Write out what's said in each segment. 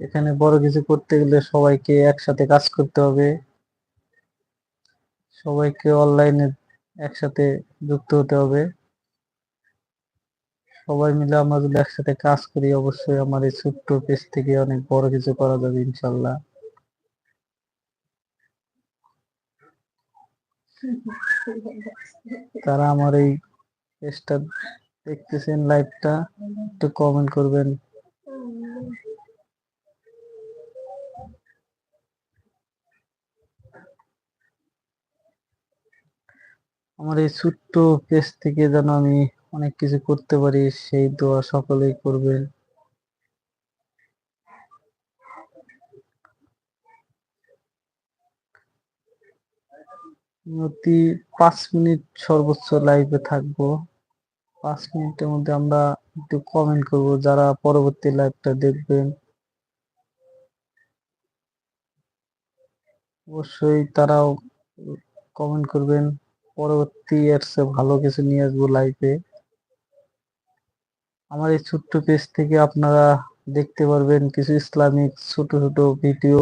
এখানে বড় কিছু করতে গেলে সবাইকে একসাথে কাজ করতে হবে, সবাইকে অনলাইনে একসাথে যুক্ত হতে হবে। সবাই মিলে আমরা যদি একসাথে কাজ করি, অবশ্যই আমার এই ছোট্ট পেজ থেকে অনেক বড় কিছু করা যাবে ইনশাল্লাহ। তারা আমার এই পেজটা দেখতেছেন, লাইভটা একটু কমেন্ট করবেন। আমার এই ছোট্ট পেজ থেকে যেন আমি অনেক কিছু করতে পারি, সেই দোয়া সকলেই করবেন। প্রতি 5 মিনিট সর্বোচ্চ লাইভে থাকবো। 5 মিনিটের মধ্যে আমরা একটু কমেন্ট করব, যারা পরবর্তী লাইভটা দেখবেন অবশ্যই তারাও কমেন্ট করবেন। পরবর্তী এর চেয়ে ভালো কিছু নিয়ে আসবো লাইভে। আমার এই ছোট্ট পেজ থেকে আপনারা দেখতে পারবেন কিছু ইসলামিক ছোট ছোট ভিডিও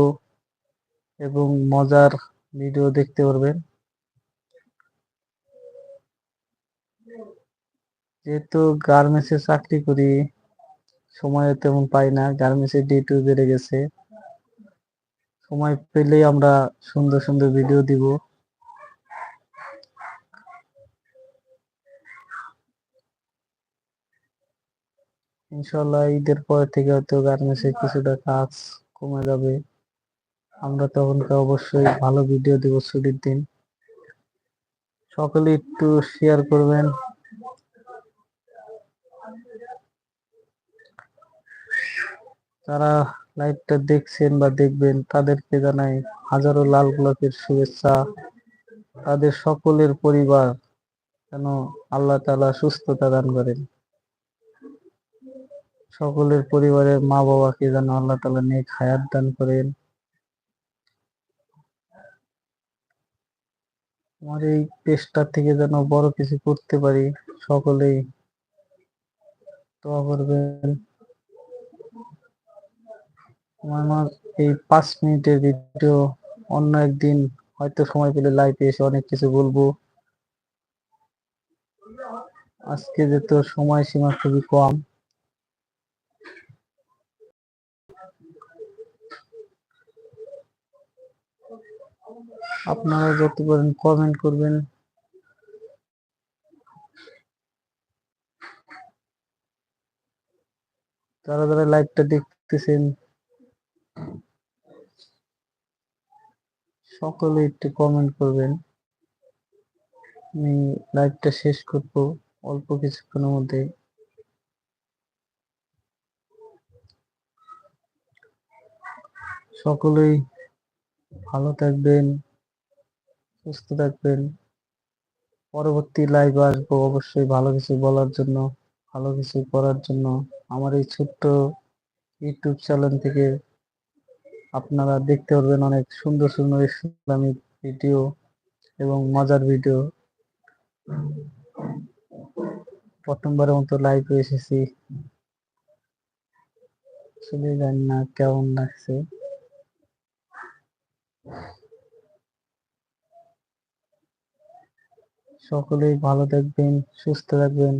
এবং মজার ভিডিও দেখতে পারবেন। যেহেতু গার্মেন্টসে চাকরি করি, সময় তেমন পাই না, গার্মেন্টসের ডিউটিও বেড়ে গেছে। সময় পেলেই আমরা সুন্দর সুন্দর ভিডিও দিব। ইনশাল্লাহ ঈদের পর থেকে হয়তো গার্মেন্টসে কিছুটা কাজ কমে যাবে। আমরা তখনকে অবশ্যই ভালো ভিডিও দেব ছুটির দিন। সকলে একটু শেয়ার করবেন। যারা লাইভটা দেখছেন বা দেখবেন তাদেরকে জানাই হাজারো লাল গোলাপের শুভেচ্ছা। তাদের সকলের পরিবার যেন আল্লাহ তাআলা সুস্থতা দান করেন। সকলের পরিবারের মা বাবাকে যেন আল্লাহ তাআলা নেক হায়াত দান করেন। আমার এই পেজটা থেকে যেন বড় কিছু করতে পারি, সকলেই দোয়া করবেন। আমার এই 5 মিনিটের ভিডিও অন্য একদিন হয়তো সময় পেলে লাইভে এসে অনেক কিছু বলবো। আজকে যেহেতু সময় সীমা খুবই কম, আপনারা যত পারেন কমেন্ট করবেন। যারা যারা লাইভটা দেখতেছেন সকলে একটু কমেন্ট করবেন। আমি লাইভটা শেষ করব অল্প কিছুক্ষণের মধ্যে। সকলেই ভালো থাকবেন, সুস্থ থাকবেন। পরবর্তী লাইভে আসবো অবশ্যই ভালো কিছু বলার জন্য, ভালো কিছু করার জন্য। আমার এই ছোট্ট ইউটিউব চ্যানেল থেকে আপনারা দেখতে পারবেন অনেক সুন্দর সুন্দর ইসলামিক ভিডিও এবং মজার ভিডিও। প্রথমবারের মতো লাইভে এসেছি, আসলে জানি না কেমন লাগছে। সকলেই ভালো থাকবেন, সুস্থ থাকবেন।